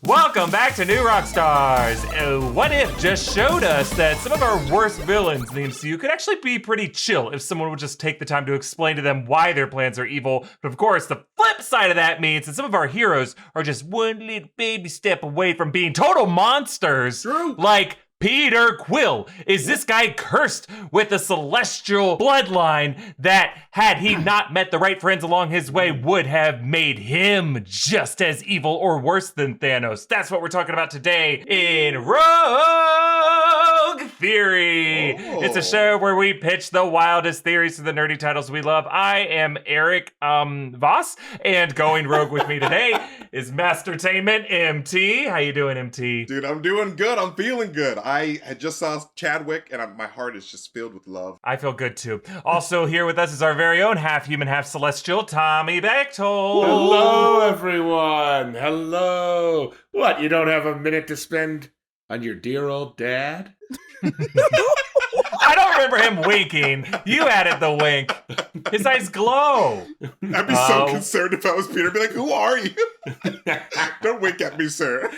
Welcome back to New Rockstars. What If just showed us that some of our worst villains in the MCU could actually be pretty chill if someone would just take the time to explain to them why their plans are evil. But of course, the flip side of that means that some of our heroes are just one little baby step away from being total monsters. True. Like Peter Quill. Is this guy cursed with a celestial bloodline that, had he not met the right friends along his way, would have made him just as evil or worse than Thanos? That's what we're talking about today in Rogue Theory. Oh. It's a show where we pitch the wildest theories to the nerdy titles we love. I am Erik Voss, and going rogue with me today is MasterTainment MT. How you doing, MT? Dude, I'm doing good. I'm feeling good. I had just saw Chadwick, and my heart is just filled with love. I feel good too. Also here with us is our very own half-human, half-celestial, Tommy Bechtold. Hello, everyone. Hello. What, you don't have a minute to spend on your dear old dad? I don't remember him winking. You added the wink. His eyes glow. I'd be so concerned if I was Peter. I'd be like, who are you? Don't wink at me, sir.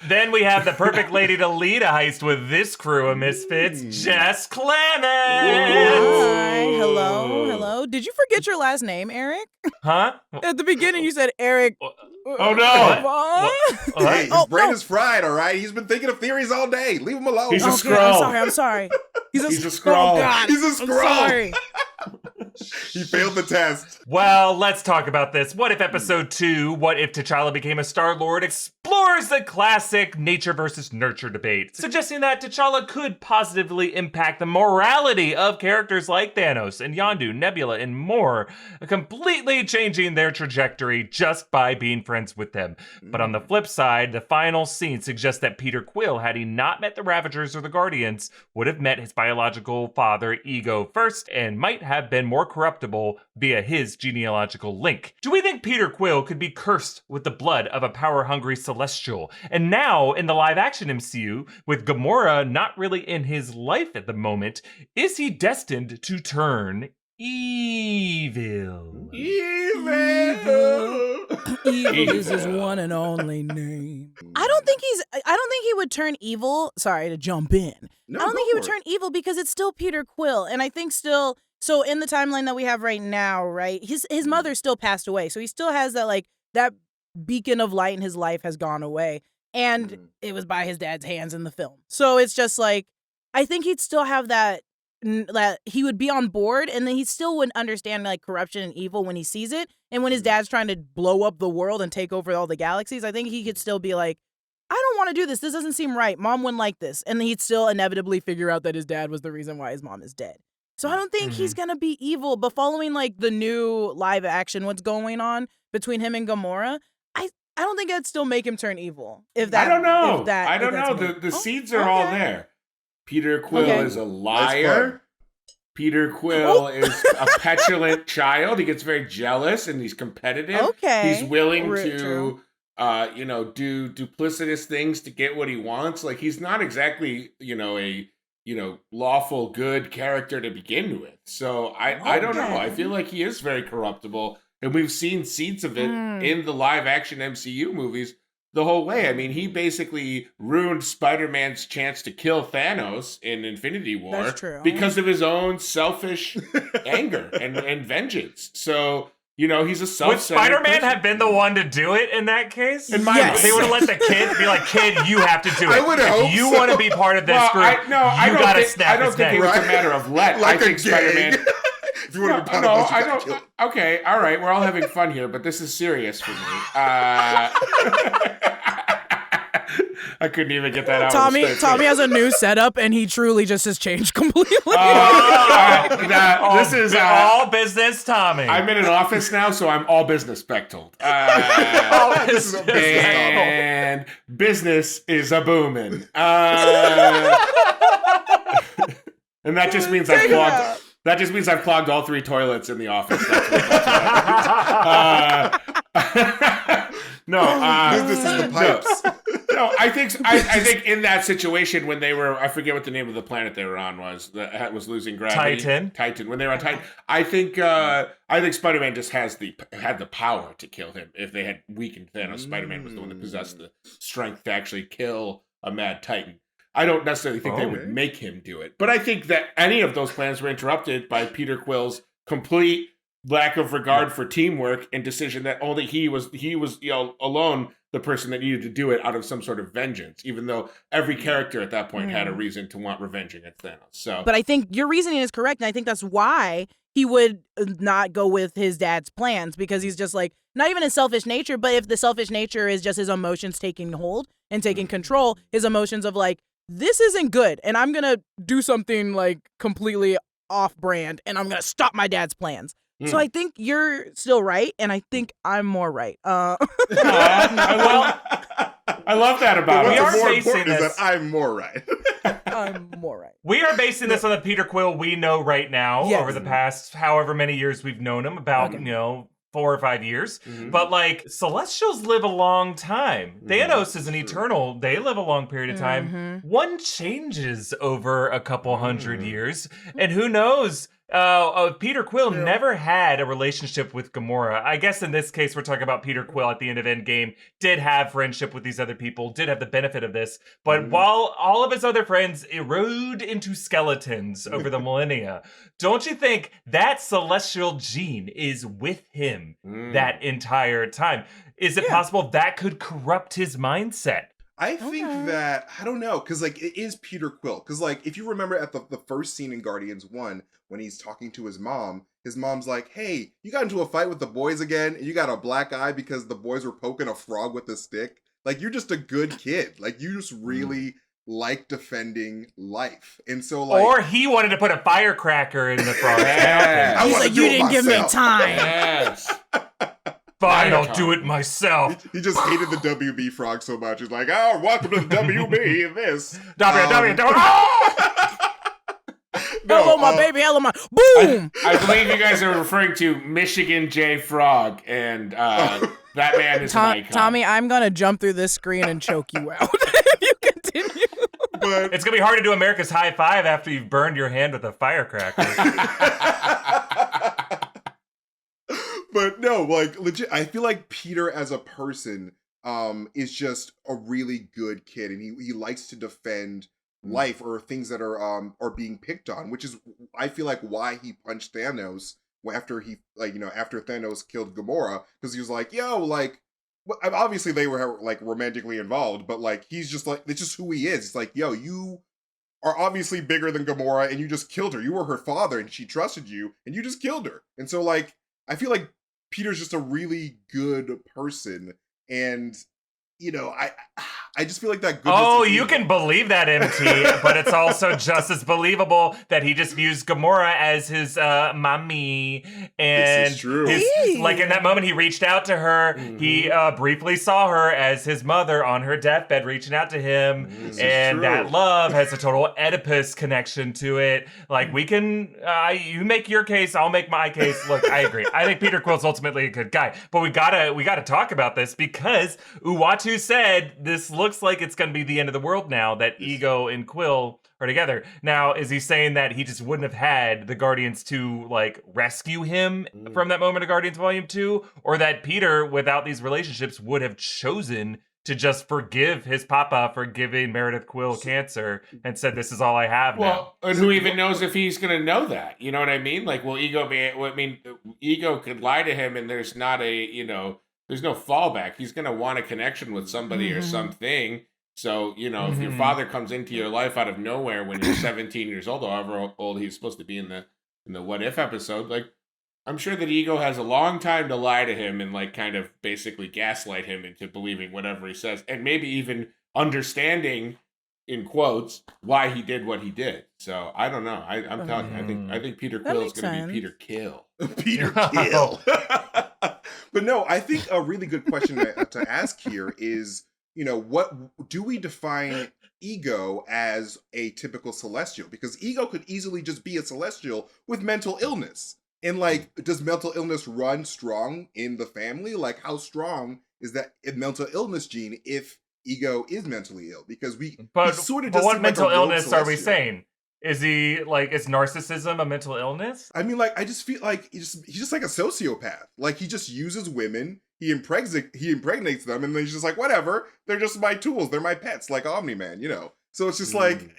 Then we have the perfect lady to lead a heist with this crew of misfits, Jess Clemons. Hi, hello. Did you forget your last name, Erik? Huh? At the beginning, you said Erik. Oh, no. What? Hey, his brain is fried, all right? He's been thinking of theories all day. Leave him alone. He's a Okay, Skrull. I'm sorry. He's a Skrull. Oh, God. He's a I'm Skrull. sorry. He failed the test. Well, let's talk about this. What if episode 2, What If T'Challa Became a Star-Lord, explores the classic nature versus nurture debate, suggesting that T'Challa could positively impact the morality of characters like Thanos and Yondu, Nebula, and more, completely changing their trajectory just by being friends with them. But on the flip side, the final scene suggests that Peter Quill, had he not met the Ravagers or the Guardians, would have met his biological father, Ego, first, and might have been more corruptible via his genealogical link. Do we think Peter Quill could be cursed with the blood of a power-hungry Celestial? And now, in the live-action MCU, with Gamora not really in his life at the moment, is he destined to turn evil? Evil is his one and only name. I don't think he would turn evil. Sorry to jump in. No, I don't think he would turn evil because it's still Peter Quill. And I think still, so in the timeline that we have right now, right, his mother still passed away. So he still has that, like, that beacon of light in his life has gone away. And it was by his dad's hands in the film. So it's just like, I think he'd still have that he would be on board, and then he still wouldn't understand, like, corruption and evil when he sees it. And when his dad's trying to blow up the world and take over all the galaxies, I think he could still be like, I don't want to do this. This doesn't seem right. Mom wouldn't like this. And then he'd still inevitably figure out that his dad was the reason why his mom is dead. So I don't think he's going to be evil. But following, like, the new live action, what's going on between him and Gamora, I don't think that'd still make him turn evil. I don't know. The seeds are all there. Peter Quill is a liar. Peter Quill is a petulant child. He gets very jealous and he's competitive. Okay. He's willing to, do duplicitous things to get what he wants. Like, he's not exactly, a lawful good character to begin with. So I don't know. I feel like he is very corruptible. And we've seen seeds of it in the live action MCU movies the whole way. I mean, he basically ruined Spider-Man's chance to kill Thanos in Infinity War because of his own selfish anger and vengeance. So, he's a self-centered Would Spider-Man person. have been the one to do it in that case? In my Yes. They would have let the kid be like, kid, you have to do it. I would hope If you so. want to be part of this group, you gotta snap I don't his think neck. it was Right? a matter of let. Like I think a gang. Spider-Man... If you want to be part No, of this, you I gotta don't. kill him. Okay, all right, we're all having fun here, but this is serious for me. I couldn't even get that out. Tommy has a new setup, and he truly just has changed completely. This is all business, Tommy. I'm in an office now, so I'm all business Bechtold. This is a business novel. And business is a booming. And that just means I've clogged. That just means I've clogged all 3 toilets in the office. That's what no, Business is the pipes. No, I think in that situation when they were, I forget what the name of the planet they were on was, that was losing gravity. Titan. When they were on Titan, I think Spider-Man just had the power to kill him. If they had weakened Thanos, Spider-Man was the one that possessed the strength to actually kill a mad Titan. I don't necessarily think they would make him do it, but I think that any of those plans were interrupted by Peter Quill's complete lack of regard for teamwork and decision that only he was alone the person that needed to do it out of some sort of vengeance, even though every character at that point had a reason to want revenge against Thanos. So, but I think your reasoning is correct, and I think that's why he would not go with his dad's plans, because he's just like, not even his selfish nature, but if the selfish nature is just his emotions taking hold and taking control, his emotions of like, this isn't good, and I'm gonna do something like completely off brand, and I'm gonna stop my dad's plans. So I think you're still right, and I think I'm more right. Well, I love that about What's it. more important is that I'm more right. I'm more right. We are basing this on the Peter Quill we know right now over the past however many years we've known him, about 4 or 5 years. But like, Celestials live a long time. Thanos is an eternal. They live a long period of time. One changes over a couple hundred years, and who knows? Peter Quill never had a relationship with Gamora. I guess in this case, we're talking about Peter Quill at the end of Endgame did have friendship with these other people, did have the benefit of this. But while all of his other friends erode into skeletons over the millennia, don't you think that celestial gene is with him that entire time? Is it possible that could corrupt his mindset? I think that, I don't know, because like it is Peter Quill. Because like if you remember at the first scene in Guardians 1, when he's talking to his mom's like, hey, you got into a fight with the boys again, and you got a black eye because the boys were poking a frog with a stick. Like, you're just a good kid. Like, you just really like defending life. And so like, or he wanted to put a firecracker in the frog. He's like, you didn't give me time. Yes. Fine, I'll do it myself. He just hated the WB frog so much. He's like, oh, welcome to the WB and this. Hello, my baby. Hello, my boom. I believe you guys are referring to Michigan J. Frog, and that man is an icon. Tommy, I'm gonna jump through this screen and choke you out if you continue. But it's gonna be hard to do America's high five after you've burned your hand with a firecracker. But no, like legit, I feel like Peter as a person is just a really good kid, and he likes to defend life or things that are being picked on, which is, I feel like, why he punched Thanos after after Thanos killed Gamora, because he was like, yo, like, obviously they were like romantically involved, but like he's just like, it's just who he is. It's like, yo, you are obviously bigger than Gamora, and you just killed her. You were her father, and she trusted you, and you just killed her. And so like, I feel like Peter's just a really good person, and I just feel like that goodness. Oh, you can believe that, MT, but it's also just as believable that he just views Gamora as his mommy. And this is true. Like in that moment, he reached out to her. He briefly saw her as his mother on her deathbed, reaching out to him. And that love has a total Oedipus connection to it. Like, we can, you make your case, I'll make my case. Look, I agree. I think Peter Quill's ultimately a good guy. But we gotta talk about this, because Uatu said this looks like it's going to be the end of the world now that Ego and Quill are together. Now, is he saying that he just wouldn't have had the Guardians to like rescue him from that moment of Guardians Volume 2? Or that Peter, without these relationships, would have chosen to just forgive his papa for giving Meredith Quill cancer and said, this is all I have now? And who even knows if he's going to know that? You know what I mean? Like, will Ego Ego could lie to him, and there's not there's no fallback. He's going to want a connection with somebody or something. So, if your father comes into your life out of nowhere when you're 17 years old, or however old he's supposed to be in the What If episode, like, I'm sure that Ego has a long time to lie to him and, like, kind of basically gaslight him into believing whatever he says, and maybe even understanding, in quotes, why he did what he did. So, I don't know. I'm telling you, I think Peter Quill is going to be Peter Kill. Peter Kill. But no, I think a really good question to ask here is, what do we define Ego as a typical Celestial? Because Ego could easily just be a Celestial with mental illness. And like, does mental illness run strong in the family? Like, how strong is that mental illness gene if Ego is mentally ill because he But sort of but just what seemed like a mental rogue illness are we Celestial. saying? Is narcissism a mental illness? I mean, like, I just feel like he's just like a sociopath. Like, he just uses women, he impregnates them, and then he's just like, whatever, they're just my tools, they're my pets, like Omni-Man, you know? So it's just like,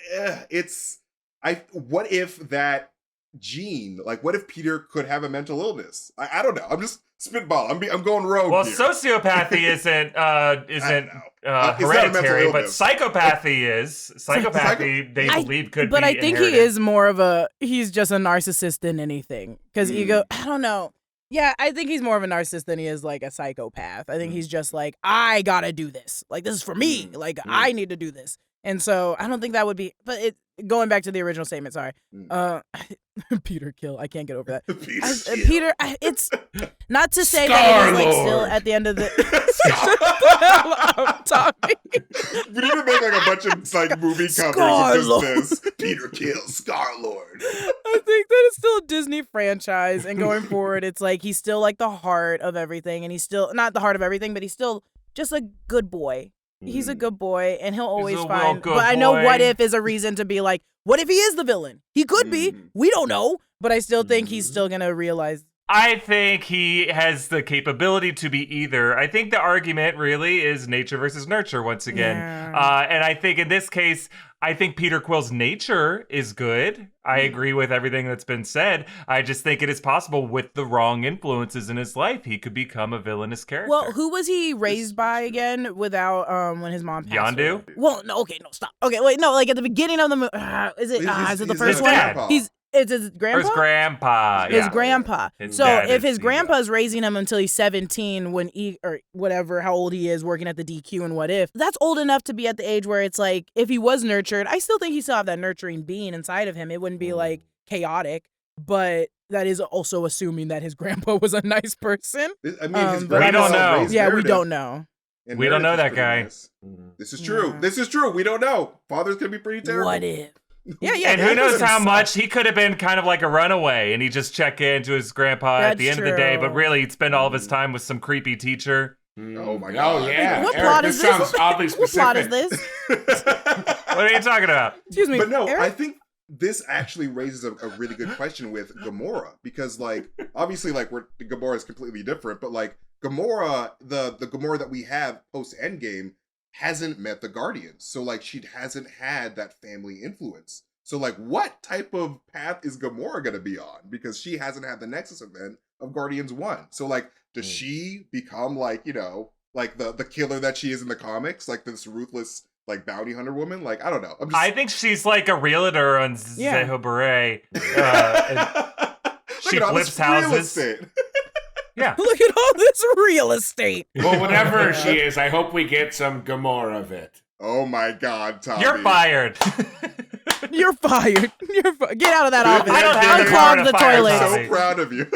what if that gene, like, what if Peter could have a mental illness? I don't know, I'm just spitball, I'm going rogue Well, here. sociopathy isn't It's not a mental hereditary, but illness. psychopathy is. Psychopathy, they believe could be But I think inherited. he is more of he's just a narcissist than anything. Because Ego, I don't know. Yeah, I think he's more of a narcissist than he is like a psychopath. I think he's just like, I gotta do this. Like, this is for me. Like, I need to do this. And so I don't think that would be, but going back to the original statement, sorry. Peter Quill, I can't get over that. Peter, it's not to say that it is like still at the end of the. Shut the hell up, Tommy. We need to make like a bunch of like movie covers of Star-Lord. just this. Peter Quill, Star-Lord. I think that it's still a Disney franchise, and going forward, it's like he's still like the heart of everything, and he's still not the heart of everything, but he's still just a good boy. He's a good boy, and he'll always a find. good But I know boy. what if is a reason to be like, what if he is the villain? He could be. We don't know, but I still think he's still gonna realize. I think he has the capability to be either. I think the argument really is nature versus nurture once again. Yeah. And I think in this case, I think Peter Quill's nature is good. I agree with everything that's been said. I just think it is possible with the wrong influences in his life, he could become a villainous character. Well, who was he raised by again? Without when his mom passed Yondu? away? Well, no. Okay, no, stop. Okay, wait, no. Like at the beginning of the movie, is it the He's first his one? grandpa. It's his Or grandpa. his grandpa. His Yeah. grandpa. His So dad if is his Ego. grandpa's raising him until he's 17 when or whatever, how old he is working at the DQ and what if, that's old enough to be at the age where it's like, if he was nurtured, I still think he still have that nurturing being inside of him. It wouldn't be like chaotic, but that is also assuming that his grandpa was a nice person. I mean, his but we don't know. raised Yeah, we Meredith, don't know. and We don't know Meredith that is pretty guy. nice. This is true. Yeah. This is true. We don't know. Father's gonna be pretty terrible. What if? Yeah. And who that knows doesn't how suck. much he could have been kind of like a runaway and he just check into his grandpa at That's the end of the day, but true. really he'd spend all of his time with some creepy teacher. Oh my Oh God. yeah. What Eric, plot this is this? sounds oddly What specific. plot is this? What are you talking about? Excuse me. But no, Eric? I think this actually raises a really good question with Gamora because, like, obviously, like, Gamora is completely different, but like Gamora, the Gamora that we have post Endgame hasn't met the Guardians, so like she hasn't had that family influence. So like, what type of path is Gamora gonna be on? Because she hasn't had the Nexus event of Guardians 1. So like, does she become like, you know, like the killer that she is in the comics, like this ruthless like bounty hunter woman? Like, I don't know. I think she's like a realtor on Yeah. Zeho Beret. She Look at all flips this real houses. estate. Yeah. Look at all this real estate. Well, whatever she is, I hope we get some Gamora of it. Oh my God, Tommy. You're fired. You're fired. Get out of that office. I don't have the Unclog power to the fire toilet. Tommy. So proud of you.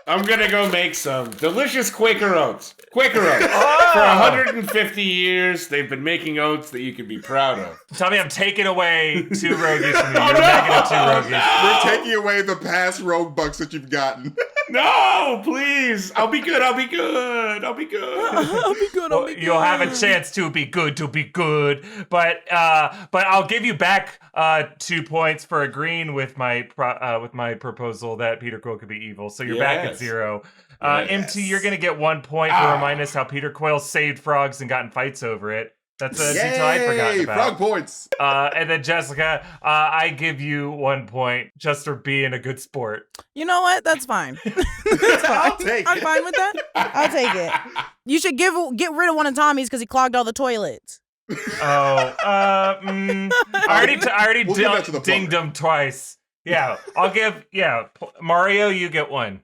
I'm gonna go make some delicious Quaker oats. Quaker oats. Oh. For 150 years, they've been making oats that you can be proud of. Tommy, I'm taking away 2 rogues from you. Oh, You're no. negative 2 rogues. We're taking away the past rogue bucks that you've gotten. No, please. I'll be good. I'll be good. I'll be good. I'll be good. Well, you'll have a chance to be good, but I'll give you back 2 points for agreeing with my proposal that Peter Quill could be evil. So you're back at Yes. 0. Yes. MT, you're gonna get 1 point for remind us how Peter Quill saved frogs and got in fights over it. That's a detail I'd forgotten Yay! about. Frog points. And then Jessica, I give you 1 point just for being a good sport. You know what? That's fine. That's fine. I'll take I'm it. fine with that. I'll take it. You should get rid of one of Tommy's because he clogged all the toilets. I already We'll give that to the dinged plumber. him twice. Yeah, I'll give, Mario, you get 1.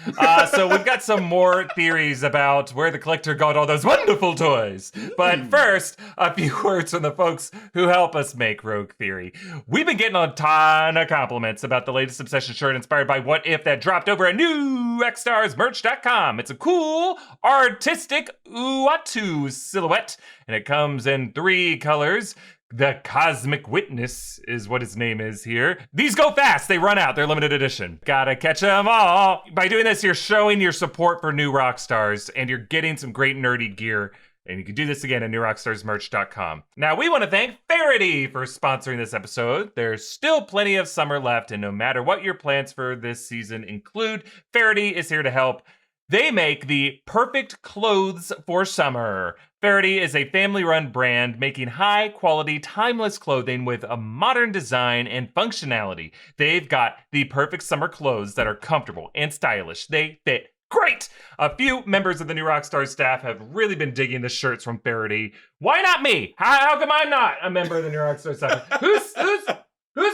So we've got some more theories about where the collector got all those wonderful toys. But first, a few words from the folks who help us make Rogue Theory. We've been getting a ton of compliments about the latest Obsession shirt inspired by What If that dropped over at newrockstarsmerch.com. It's a cool, artistic Uatu silhouette, and it comes in 3 colors. The Cosmic Witness is what his name is here. These go fast. They run out. They're limited edition. Gotta catch them all. By doing this, you're showing your support for new rock stars, and you're getting some great nerdy gear And you can do this again at newrockstarsmerch.com. Now, we want to thank Faraday for sponsoring this episode. There's still plenty of summer left, and no matter what your plans for this season include, Faraday is here to help. They make the perfect clothes for summer. Faraday is a family-run brand making high-quality, timeless clothing with a modern design and functionality. They've got the perfect summer clothes that are comfortable and stylish. They fit great! A few members of the New Rockstars staff have really been digging the shirts from Faraday. Why not me? How come I'm not a member of the New Rockstars staff? Who's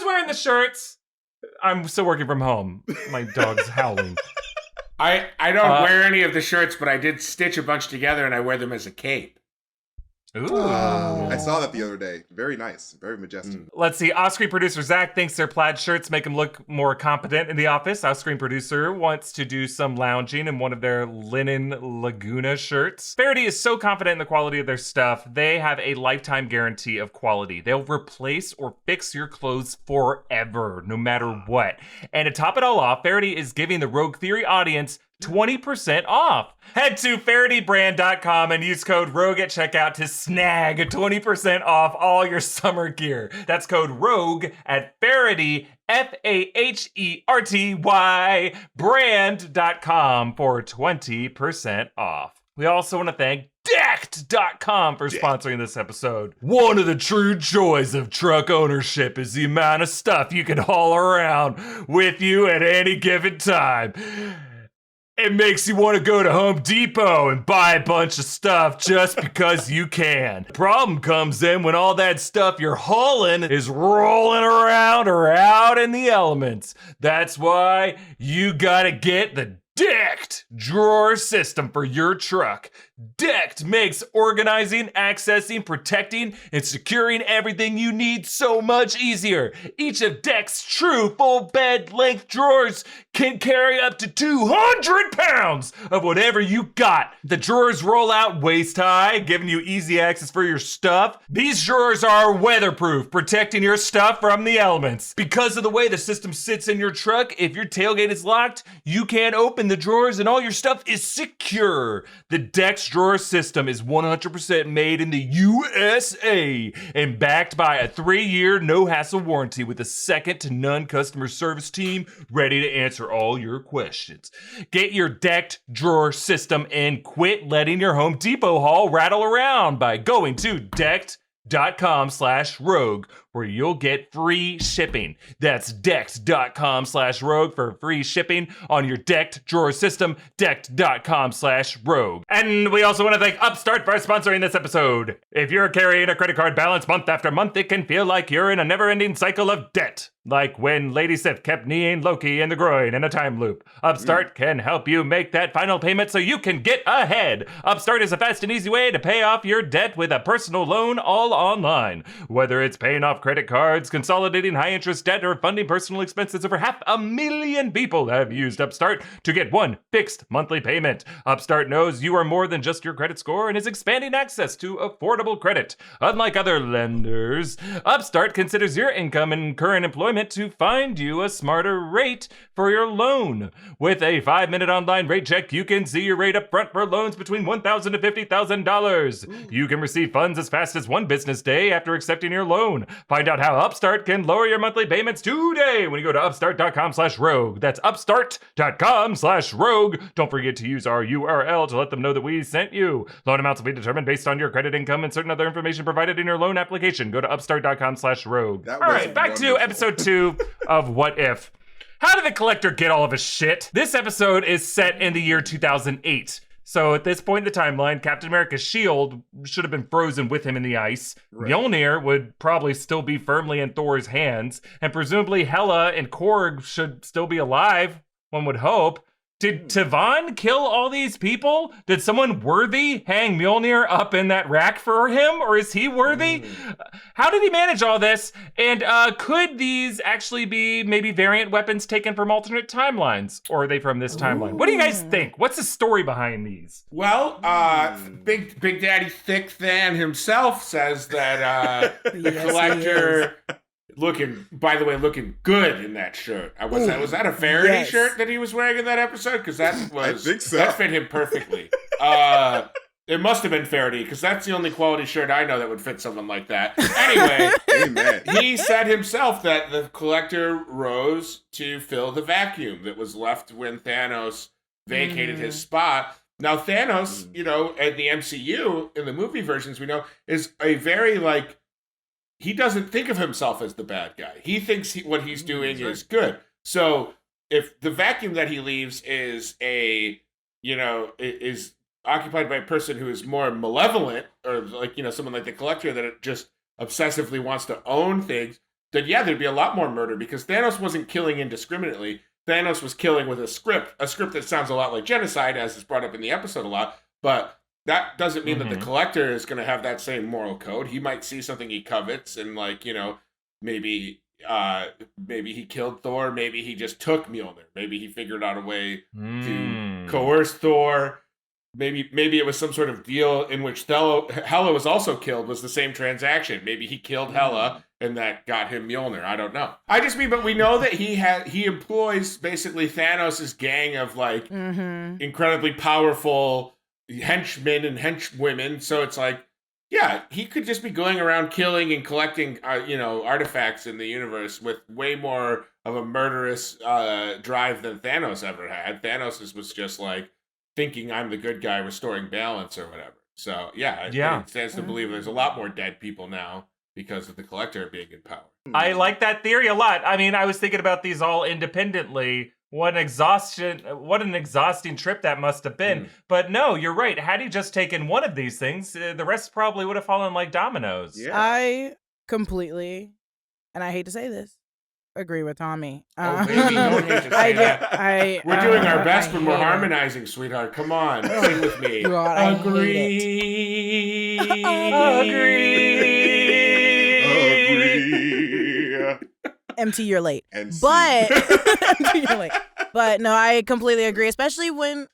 wearing the shirts? I'm still working from home. My dog's howling. I don't wear any of the shirts, but I did stitch a bunch together and I wear them as a cape. Ooh. I saw that the other day. Very nice. Very majestic. Let's see. Off-screen producer Zach thinks their plaid shirts make him look more competent in the office. Off-screen producer wants to do some lounging in one of their linen Laguna shirts. Faraday is so confident in the quality of their stuff, they have a lifetime guarantee of quality. They'll replace or fix your clothes forever, no matter what. And to top it all off, Faraday is giving the Rogue Theory audience 20% off. Head to FaradayBrand.com and use code ROGUE at checkout to snag 20% off all your summer gear. That's code ROGUE at Faraday, FAHERTY, brand.com for 20% off. We also want to thank Decked.com for sponsoring this episode. One of the true joys of truck ownership is the amount of stuff you can haul around with you at any given time. It makes you want to go to Home Depot and buy a bunch of stuff just because you can. The problem comes in when all that stuff you're hauling is rolling around or out in the elements. That's why you gotta get the Decked drawer system for your truck. Decked makes organizing, accessing, protecting, and securing everything you need so much easier. Each of Decked's true full bed length drawers can carry up to 200 pounds of whatever you got. The drawers roll out waist high, giving you easy access for your stuff. These drawers are weatherproof, protecting your stuff from the elements. Because of the way the system sits in your truck, if your tailgate is locked, you can't open the drawers and all your stuff is secure. The Decked drawer system is 100% made in the USA and backed by a 3-year no-hassle warranty with a second-to-none customer service team ready to answer all your questions. Get your Decked drawer system and quit letting your Home Depot haul rattle around by going to Decked.com/rogue where you'll get free shipping. That's Decked.com/rogue for free shipping on your Decked drawer system. Decked.com/rogue. And we also want to thank Upstart for sponsoring this episode. If you're carrying a credit card balance month after month, it can feel like you're in a never-ending cycle of debt. Like when Lady Sif kept kneeing Loki in the groin in a time loop. Upstart can help you make that final payment so you can get ahead. Upstart is a fast and easy way to pay off your debt with a personal loan all online. Whether it's paying off credit cards, consolidating high-interest debt, or funding personal expenses, over 500,000 people have used Upstart to get one fixed monthly payment. Upstart knows you are more than just your credit score and is expanding access to affordable credit. Unlike other lenders, Upstart considers your income and current employment to find you a smarter rate for your loan. With a 5-minute online rate check, you can see your rate up front for loans between $1,000 to $50,000. You can receive funds as fast as one business day after accepting your loan. Find out how Upstart can lower your monthly payments today when you go to upstart.com/rogue. That's upstart.com/rogue. Don't forget to use our URL to let them know that we sent you. Loan amounts will be determined based on your credit income and certain other information provided in your loan application. Go to upstart.com/rogue. All right, back to episode 2 of What If. How did the Collector get all of his shit? This episode is set in the year 2008. So at this point in the timeline, Captain America's shield should have been frozen with him in the ice. Right. Mjolnir would probably still be firmly in Thor's hands. And presumably Hela and Korg should still be alive, one would hope. Did Tavon kill all these people? Did someone worthy hang Mjolnir up in that rack for him? Or is he worthy? How did he manage all this? And could these actually be maybe variant weapons taken from alternate timelines? Or are they from this timeline? What do you guys think? What's the story behind these? Well, Big Daddy Thick Than himself says that the Collector... looking good in that shirt. Was that a Faraday shirt that he was wearing in that episode? Because that was, I think so. That fit him perfectly. It must have been Faraday, because that's the only quality shirt I know that would fit someone like that. Anyway, Amen. he said himself that the Collector rose to fill the vacuum that was left when Thanos vacated his spot. Now, Thanos, you know, in the MCU, in the movie versions we know, is a very, like, he doesn't think of himself as the bad guy. He thinks what he's doing is good. So if the vacuum that he leaves is is occupied by a person who is more malevolent, or like, you know, someone like the Collector that just obsessively wants to own things, then yeah, there'd be a lot more murder, because Thanos wasn't killing indiscriminately. Thanos was killing with a script that sounds a lot like genocide, as is brought up in the episode a lot, but that doesn't mean that the Collector is going to have that same moral code. He might see something he covets and, like, you know, maybe he killed Thor, maybe he just took Mjolnir, maybe he figured out a way to coerce Thor. Maybe it was some sort of deal in which Hela was also killed, was the same transaction. Maybe he killed Hela and that got him Mjolnir. I don't know. I just mean, but we know that he employs basically Thanos' gang of, like, incredibly powerful henchmen and henchwomen. So it's like, yeah, he could just be going around killing and collecting, artifacts in the universe with way more of a murderous drive than Thanos ever had. Thanos was just like, thinking I'm the good guy restoring balance or whatever. So yeah, it stands to believe there's a lot more dead people now because of the Collector being in power. I like that theory a lot. I mean, I was thinking about these all independently. What an exhausting trip that must have been. But no, you're right. Had he just taken one of these things, the rest probably would have fallen like dominoes. Yeah. I completely, and I hate to say this, agree with Tommy. Baby, don't hate to say that. We're doing our best when we're harmonizing, sweetheart. Come on, sing with me. God, Agree. MT, you're late. MC. But you're late. But no, I completely agree. Especially when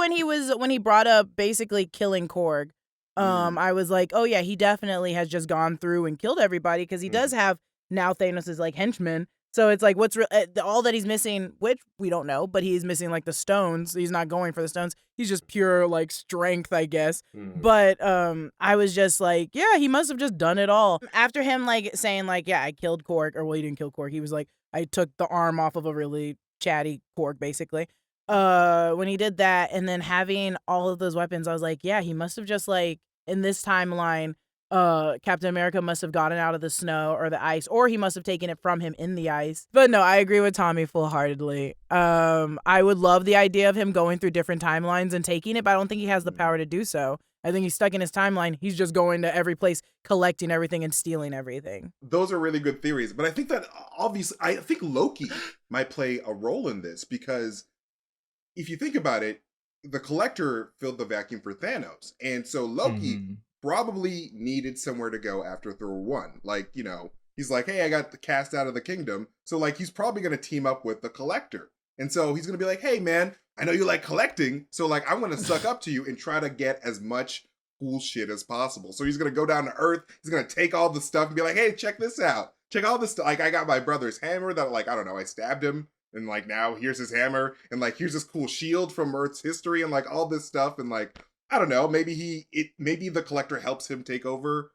he brought up basically killing Korg. I was like, oh yeah, he definitely has just gone through and killed everybody, because he does have now Thanos is like henchmen. So it's like, what's all that he's missing, which we don't know, but he's missing like the stones. He's not going for the stones. He's just pure like strength, I guess. But I was just like, yeah, he must have just done it all. After him like saying like, yeah, I killed Korg, or well, he didn't kill Korg. He was like, I took the arm off of a really chatty Korg, basically. When he did that, and then having all of those weapons, I was like, yeah, he must have just like, in this timeline, Captain America must have gotten out of the snow or the ice, or he must have taken it from him in the ice. But no, I agree with Tommy full-heartedly. I would love the idea of him going through different timelines and taking it, but I don't think he has the power to do so. I think he's stuck in his timeline. He's just going to every place, collecting everything and stealing everything. Those are really good theories, but I think that obviously, I think Loki might play a role in this, because if you think about it, the Collector filled the vacuum for Thanos, and so Loki probably needed somewhere to go after Thor 1. Like, you know, he's like, hey, I got the cast out of the kingdom. So, like, he's probably going to team up with the Collector. And so he's going to be like, hey, man, I know you like collecting. So, like, I'm going to suck up to you and try to get as much cool shit as possible. So he's going to go down to Earth. He's going to take all the stuff and be like, hey, check this out. Check all this stuff. Like, I got my brother's hammer that, like, I don't know, I stabbed him. And, like, now here's his hammer. And, like, here's this cool shield from Earth's history and, like, all this stuff. And, like, I don't know, maybe the Collector helps him take over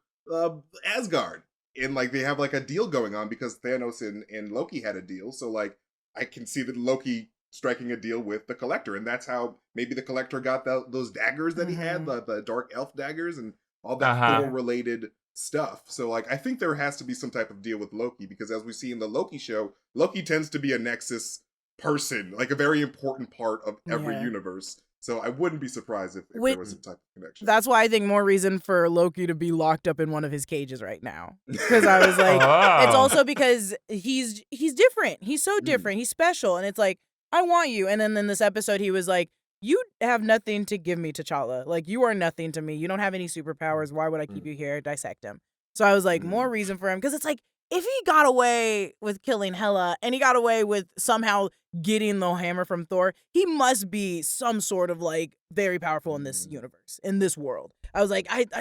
Asgard. And, like, they have, like, a deal going on, because Thanos and Loki had a deal. So, like, I can see that Loki striking a deal with the Collector. And that's how maybe the Collector got those daggers that he had, the Dark Elf daggers and all that Thor-related stuff. So, like, I think there has to be some type of deal with Loki, because as we see in the Loki show, Loki tends to be a Nexus person, like a very important part of every universe. So I wouldn't be surprised if there was some type of connection. That's why I think more reason for Loki to be locked up in one of his cages right now. Because I was like, it's also because he's different. He's so different. He's special. And it's like, I want you. And then in this episode, he was like, you have nothing to give me, T'Challa. Like, you are nothing to me. You don't have any superpowers. Why would I keep you here? Dissect him. So I was like, more reason for him. Because it's like, if he got away with killing Hela and he got away with somehow getting the hammer from Thor, he must be some sort of like very powerful in this universe, in this world. I was like, I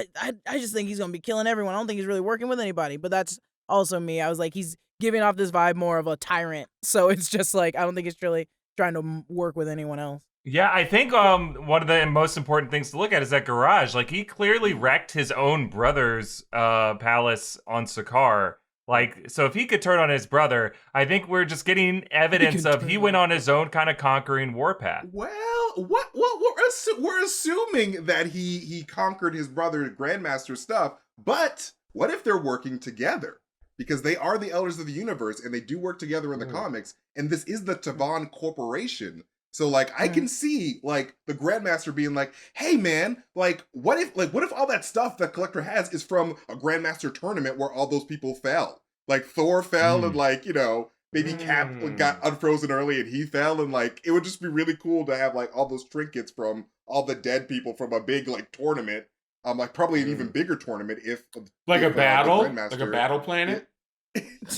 just think he's gonna be killing everyone. I don't think he's really working with anybody. But that's also me. I was like, he's giving off this vibe more of a tyrant. So it's just like, I don't think he's really trying to work with anyone else. Yeah, I think one of the most important things to look at is that garage. Like, he clearly wrecked his own brother's palace on Sakaar. Like, so if he could turn on his brother, I think we're just getting evidence of he went on his own kind of conquering warpath. Well, we're assuming that he conquered his brother Grandmaster stuff, but what if they're working together? Because they are the elders of the universe, and they do work together in the comics, and this is the Tavon Corporation. So, like, I can see, like, the Grandmaster being like, hey, man, like, what if all that stuff that Collector has is from a Grandmaster tournament where all those people fell? Like, Thor fell and, like, you know, maybe Cap got unfrozen early and he fell, and, like, it would just be really cool to have, like, all those trinkets from all the dead people from a big, like, tournament. Like, probably an even bigger tournament if... Like a battle? Like a battle planet?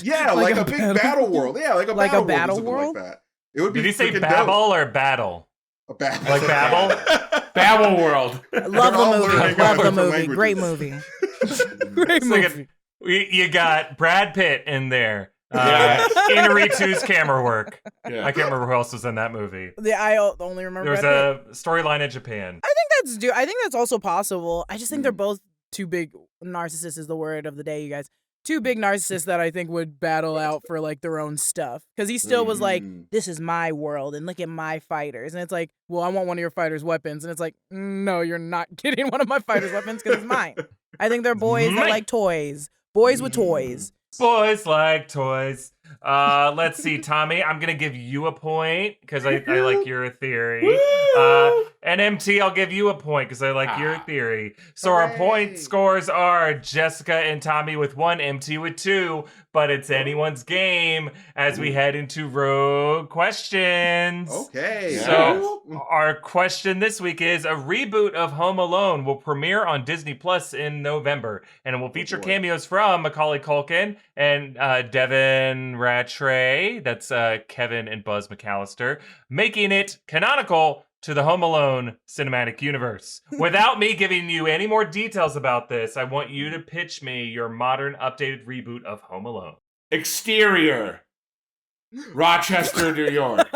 Yeah, like a big battle world. Yeah, like a battle world like that. It would be. Did he say Babel or battle? A battle. Like Babel? Babel World. Love the movie. Love the movie. Great movie. Great movie. You got Brad Pitt in there. Inarritu's camera work. Yeah. I can't remember who else was in that movie. I only remember. There was a storyline in Japan. I think that's also possible. I just think they're both too big. Narcissists is the word of the day, you guys. Two big narcissists that I think would battle out for like their own stuff. Because he still was like, this is my world and look at my fighters. And it's like, well, I want one of your fighters' weapons. And it's like, no, you're not getting one of my fighters' weapons because it's mine. I think they're boys that like toys. Boys with toys. Boys like toys. Let's see, Tommy. I'm gonna give you a point because I like your theory. And MT, I'll give you a point because I like your theory. So our point scores are Jessica and Tommy with 1, MT with 2. But it's anyone's game as we head into Rogue Questions. Okay. So our question this week is: a reboot of Home Alone will premiere on Disney Plus in November, and it will feature cameos from Macaulay Culkin and Devin Rattray. That's Kevin and Buzz McAllister, making it canonical to the Home Alone cinematic universe. Without me giving you any more details about this, I want you to pitch me your modern updated reboot of Home Alone. Exterior. Rochester, New York.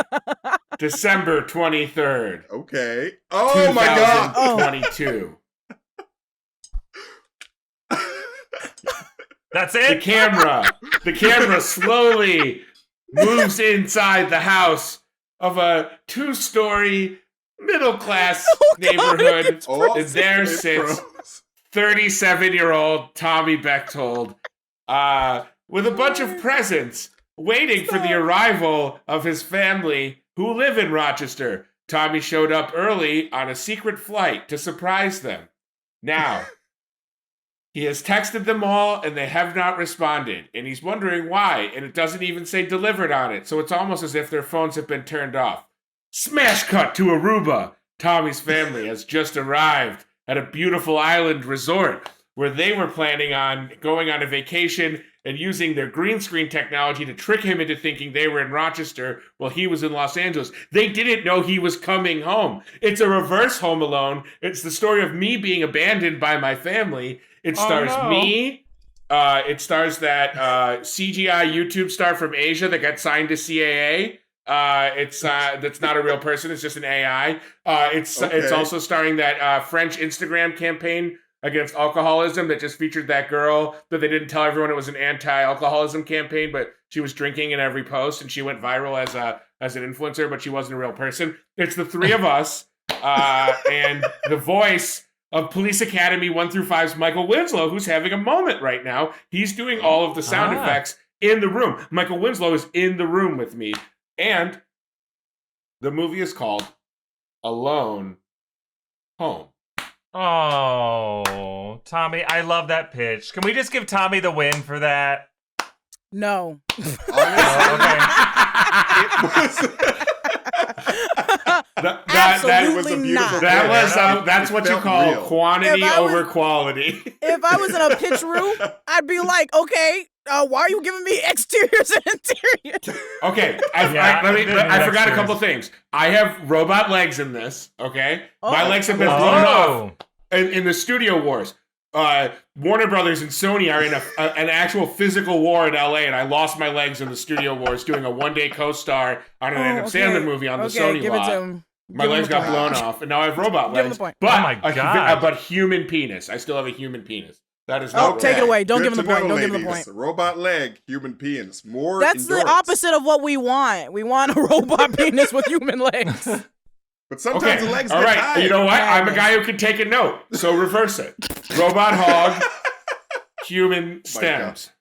December 23rd. Okay. Oh my God. 2022. That's it? The camera slowly moves inside the house of a 2-story middle-class neighborhood. And there sits 37-year-old Tommy Bechtold with a bunch of presents waiting for the arrival of his family who live in Rochester. Tommy showed up early on a secret flight to surprise them. Now, he has texted them all and they have not responded. And he's wondering why. And it doesn't even say delivered on it. So it's almost as if their phones have been turned off. Smash cut to Aruba. Tommy's family has just arrived at a beautiful island resort where they were planning on going on a vacation and using their green screen technology to trick him into thinking they were in Rochester while he was in Los Angeles. They didn't know he was coming home. It's a reverse Home Alone. It's the story of me being abandoned by my family. It stars me. It stars that CGI YouTube star from Asia that got signed to CAA. That's not a real person. It's just an AI. It's also starring that French Instagram campaign against alcoholism that just featured that girl that they didn't tell everyone it was an anti-alcoholism campaign, but she was drinking in every post and she went viral as an influencer, but she wasn't a real person. It's the three of us and the voice of Police Academy 1 through 5's Michael Winslow, who's having a moment right now. He's doing all of the sound effects in the room. Michael Winslow is in the room with me. And the movie is called Alone Home. Oh, Tommy, I love that pitch. Can we just give Tommy the win for that? No. That was a beautiful. That's what you call real. Quantity over quality. If I was in a pitch room, I'd be like, okay, why are you giving me exteriors and interiors? Okay, I forgot a couple things. I have robot legs in this. Okay, my legs have been blown off in the Studio Wars. Warner Brothers and Sony are in an actual physical war in LA, and I lost my legs in the Studio Wars doing a one-day co-star on an Adam Sandler movie on the Sony lot. My legs got blown off, and now I have robot Give him legs. the point. But Oh my God. but human penis. I still have a human penis. That is Oh, not take it robot. away. Don't Good give him the to point. know, Don't give him the ladies. point. Robot leg, human penis. More That's endurance. the opposite of what we want. We want a robot penis with human legs. But sometimes the Okay, legs all get right. tired. You know what? I'm a Madness. guy who can take a note. So reverse it. Robot hog, human God. stems.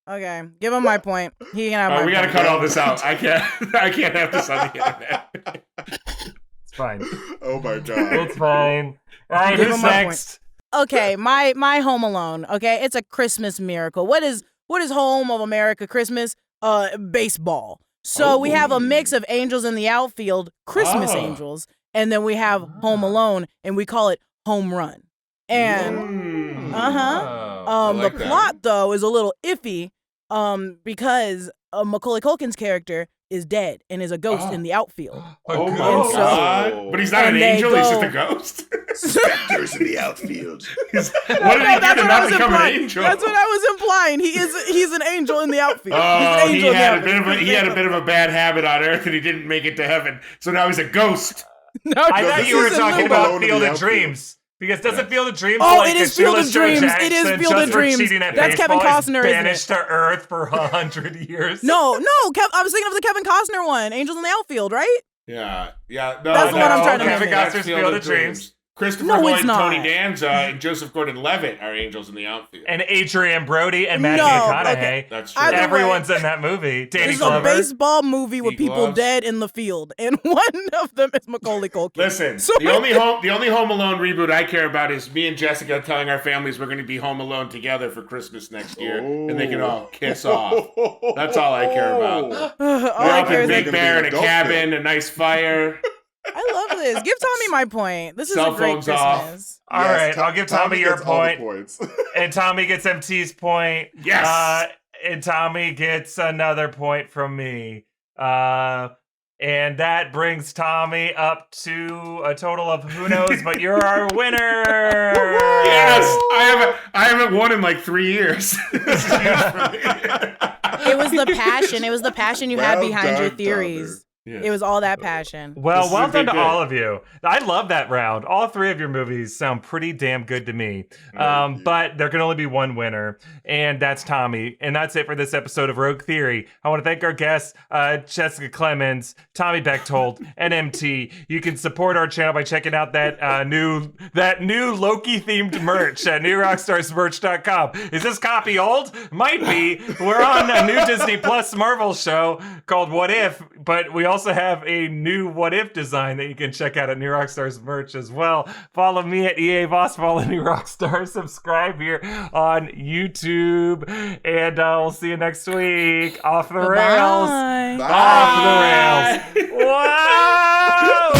Okay, give him my point. He can have my We gotta point. cut all this out. I can't have this on the internet. It's fine. Oh my god. It's fine. All right, Give who's him my next? Okay, my Home Alone. Okay, it's a Christmas miracle. What is Home of America Christmas? Baseball. So we have a mix of angels in the outfield, Christmas Oh. angels, and then we have Home Alone, and we call it Home Run. And Oh. I like the that. plot though is a little iffy, because Macaulay Culkin's character is dead and is a ghost in the outfield. Oh my ghost. god! But he's not And an they angel. He's just go- a ghost. Specters in the outfield. What did he do That's to what I not was become an implying. angel? That's what I was implying. He's an angel in the outfield. He's Oh, an he angel in the had a outfield. bit of a bad habit on Earth, and he didn't make it to heaven. So now he's a ghost. No, I No, thought this you were is talking Home about Alone in Field the of outfield. Dreams. Because doesn't Field of Dreams Oh, like it is a Field of Shoeless Joe Dreams. It is Jackson Field of just for Dreams. cheating at That's Kevin baseball is Costner, isn't it? banished to Earth for 100 years? No, I was thinking of the Kevin Costner one, Angels in the Outfield, right? Yeah. No, That's the one I'm trying to Kevin mention. That's Costner's Field of Dreams. Christopher No, Lloyd, it's not. Tony Danza, and Joseph Gordon-Levitt are angels in the outfield. And Adrian Brody and Matthew No, McConaughey. okay. That's true. Either way, Everyone's in that movie. Danny This is a Glover. baseball movie with He people gloves. dead in the field, and one of them is Macaulay Culkin. Listen, So- the only Home Alone reboot I care about is me and Jessica telling our families we're going to be home alone together for Christmas next year, and they can all kiss off. That's all I care about. All We're I up care in is Big gonna Bear be in a adult cabin, a nice fire. I love this. Give Tommy my point. This is Cell a great phones off. Christmas. All right, I'll give Tommy your gets all the point. points. And Tommy gets MT's point. Yes. And Tommy gets another point from me. And that brings Tommy up to a total of who knows, but you're our winner. Yes, I haven't won in like 3 years. This is huge for me. It was the passion. It was the passion you had Well behind your done, theories. Yeah. It was all that passion. Well, This well is a done to good all of you. I love that round. All three of your movies sound pretty damn good to me. Thank you. But there can only be one winner, and that's Tommy. And that's it for this episode of Rogue Theory. I want to thank our guests, Jessica Clemons, Tommy Bechtold, and MT. You can support our channel by checking out that new Loki themed merch at newrockstarsmerch.com. Is this copy old? Might be. We're on a new Disney Plus Marvel show called What If, but we also have a new What If design that you can check out at New Rockstars merch as well. Follow me at EA Voss, follow New Rockstars, subscribe here on YouTube, and we'll see you next week. Off the rails. Bye. Off the rails. Wow!